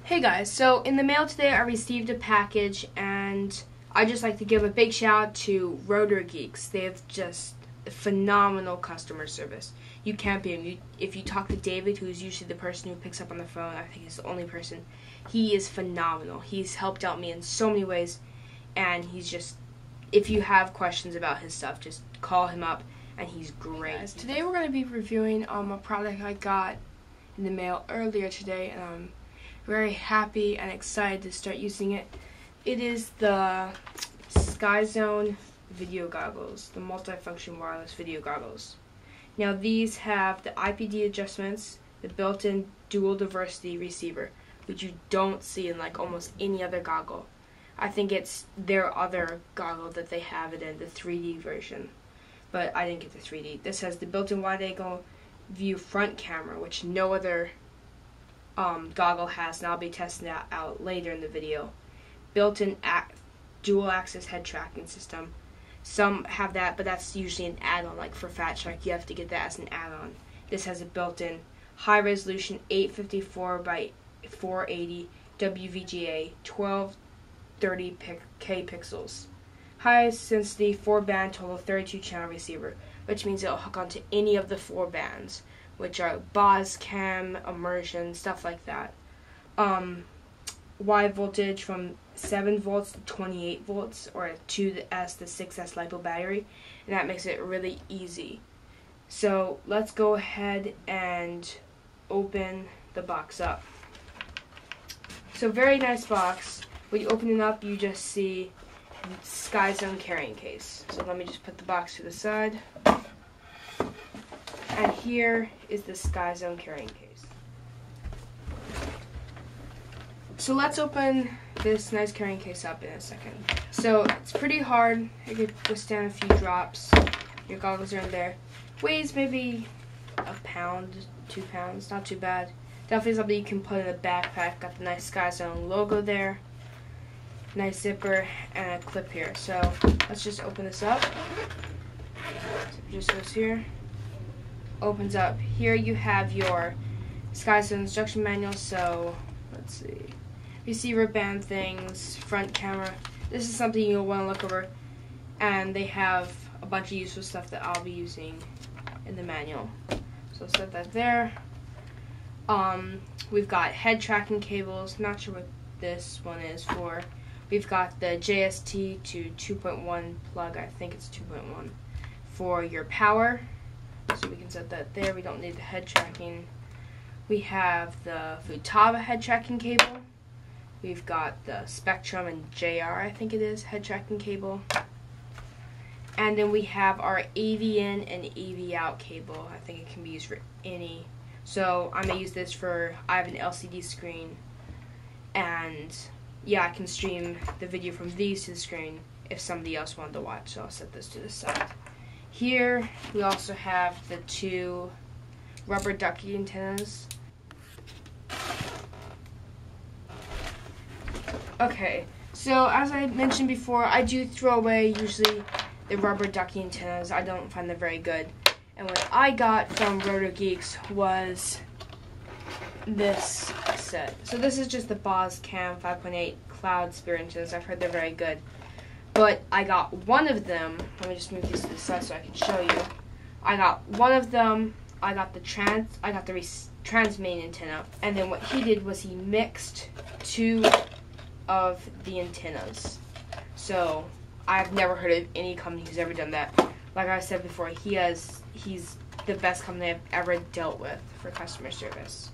Hey guys, so in the mail today I received a package, and I'd just like to give a big shout out to Rotor Geeks. They have just phenomenal customer service. You can't beat them. If you talk to David, who's usually the person who picks up on the phone, I think he's the only person, he is phenomenal. He's helped out me in so many ways, and he's just, if you have questions about his stuff, just call him up, and he's great. Hey guys, today we're going to be reviewing a product I got in the mail earlier today, and I'm very happy and excited to start using it. It is the Skyzone video goggles, the multifunction wireless video goggles. Now these have the IPD adjustments, the built-in dual diversity receiver, which you don't see in like almost any other goggle. I think it's their other goggle that they have it in, the 3D version, but I didn't get the 3D. This has the built-in wide angle view front camera, which no other goggle has, and I'll be testing that out later in the video. Built-in dual axis head tracking system. Some have that, but that's usually an add-on. Like for Fat Shark, you have to get that as an add-on. This has a built-in high-resolution 854 by 480 WVGA 1230K pixels. High-sensitivity 4-band total 32-channel receiver, which means it'll hook onto any of the 4 bands, which are Boz, Cam, Immersion, stuff like that. Wide voltage from 7 volts to 28 volts, or to the 6S LiPo battery, and that makes it really easy. So let's go ahead and open the box up. So very nice box. When you open it up, you just see Skyzone carrying case. So let me just put the box to the side. And here is the Skyzone carrying case. So let's open this nice carrying case up in a second. So it's pretty hard. It could withstand a few drops. Your goggles are in there. Weighs maybe a pound, 2 pounds. Not too bad. Definitely something you can put in a backpack. Got the nice Skyzone logo there. Nice zipper and a clip here. So let's just open this up. So it just goes here. Opens up. Here you have your Skyzone instruction manual. So let's see, receiver band things, front camera. This is something you'll want to look over, and they have a bunch of useful stuff that I'll be using in the manual. So I'll set that there. We've got head tracking cables. Not sure what this one is for. We've got the JST to 2.1 plug. I think it's 2.1 for your power. So we can set that there. We don't need the head tracking. We have the Futaba head tracking cable. We've got the Spectrum and JR, I think it is, head tracking cable. And then we have our AV in and AV out cable. I think it can be used for any. So I'm going to use this for, I have an LCD screen. And yeah, I can stream the video from these to the screen if somebody else wanted to watch. So I'll set this to the side. Here we also have the 2 rubber ducky antennas. Okay, so as I mentioned before, I do throw away usually the rubber ducky antennas. I don't find them very good. And what I got from Rotor Geeks was this set. So this is just the Boz Cam 5.8 Cloud Spirit antennas. I've heard they're very good. But I got one of them. Let me just move these to the side so I can show you. I got one of them. I got the transmain antenna, and then what he did was he mixed 2 of the antennas. So I've never heard of any company who's ever done that. Like I said before, he's the best company I've ever dealt with for customer service.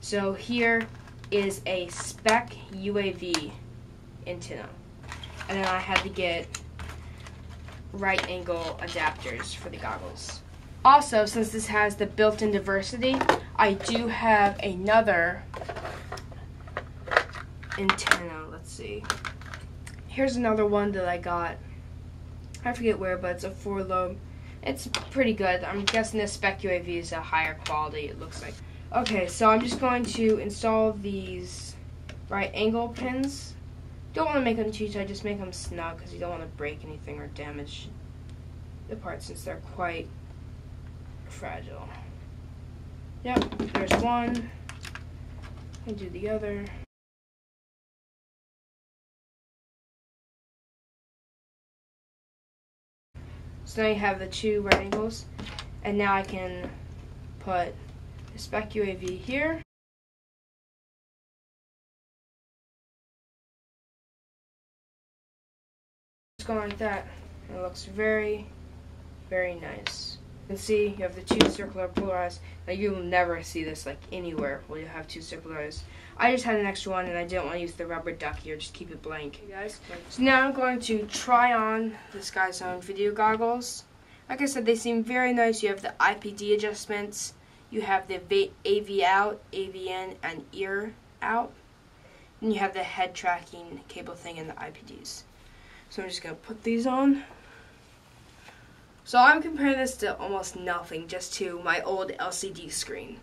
So here is a spec UAV antenna. And then I had to get right angle adapters for the goggles. Also, since this has the built-in diversity, I do have another antenna. Let's see. Here's another one that I got. I forget where, but it's a 4-lobe. It's pretty good. I'm guessing this spec UAV is a higher quality, it looks like. Okay, so I'm just going to install these right angle pins. Don't want to make them too tight, just make them snug because you don't want to break anything or damage the parts since they're quite fragile. Yep, there's one. I'll do the other. So now you have the two right angles, and now I can put the spec UAV here. It's going like that. It looks very, very nice. You can see you have the two circular polarized. Now you'll never see this like anywhere where you have two circular polarized. I just had an extra one and I didn't want to use the rubber duck here, just keep it blank. Okay, guys. So now I'm going to try on the Skyzone video goggles. Like I said, they seem very nice. You have the IPD adjustments, you have the AV out, AV in, and ear out. And you have the head tracking cable thing and the IPDs. So I'm just going to put these on. So I'm comparing this to almost nothing, just to my old LCD screen.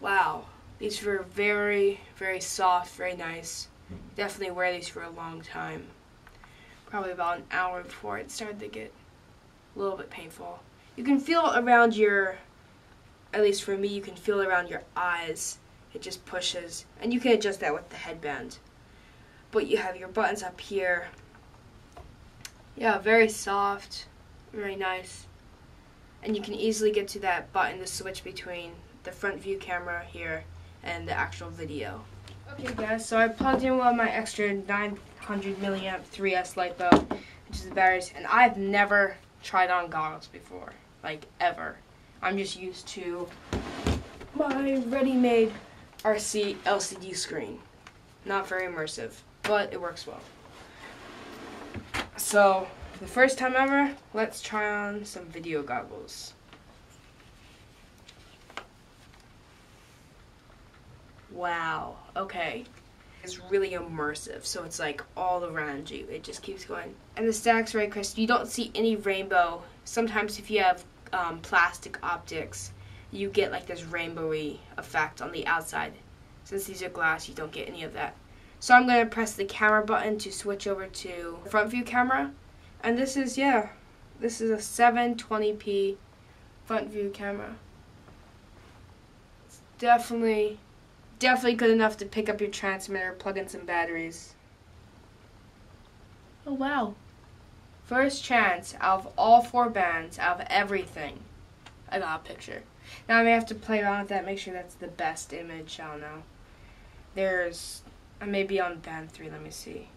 Wow, these were very, very soft, very nice. Definitely wear these for a long time. Probably about an hour before it started to get a little bit painful. You can feel around your, at least for me, you can feel around your eyes. It just pushes, and you can adjust that with the headband. But you have your buttons up here. Yeah, very soft. Very nice. And you can easily get to that button to switch between the front view camera here and the actual video. Okay guys, so I plugged in one of my extra 900 milliamp 3S LiPo, which is the batteries, and I've never tried on goggles before, like ever. I'm just used to my ready-made RC LCD screen. Not very immersive, but it works well. So, the first time ever, let's try on some video goggles. Wow, okay. It's really immersive, so it's like all around you. It just keeps going. And the stack's very crisp. You don't see any rainbow. Sometimes if you have plastic optics, you get like this rainbowy effect on the outside. Since these are glass, you don't get any of that. So I'm going to press the camera button to switch over to front view camera. And this is, yeah, this is a 720p front view camera. It's definitely good enough to pick up your transmitter, plug in some batteries. Oh wow. First chance out of all 4 bands, out of everything, I got a picture. Now I may have to play around with that, make sure that's the best image, I don't know. I may be on band 3, let me see.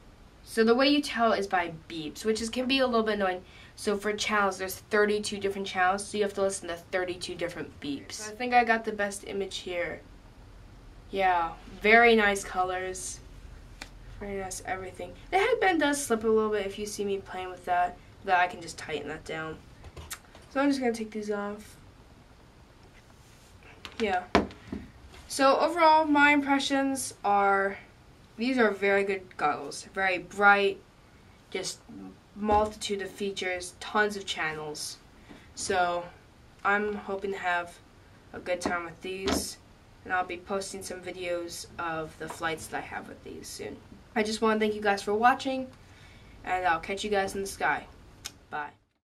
So the way you tell is by beeps, which can be a little bit annoying. So for channels, there's 32 different channels, so you have to listen to 32 different beeps. So I think I got the best image here. Yeah, very nice colors. Very nice everything. The headband does slip a little bit if you see me playing with that, but I can just tighten that down. So I'm just going to take these off. Yeah. So overall, my impressions are, these are very good goggles. Very bright, just multitude of features, tons of channels. So I'm hoping to have a good time with these, and I'll be posting some videos of the flights that I have with these soon. I just want to thank you guys for watching, and I'll catch you guys in the sky. Bye.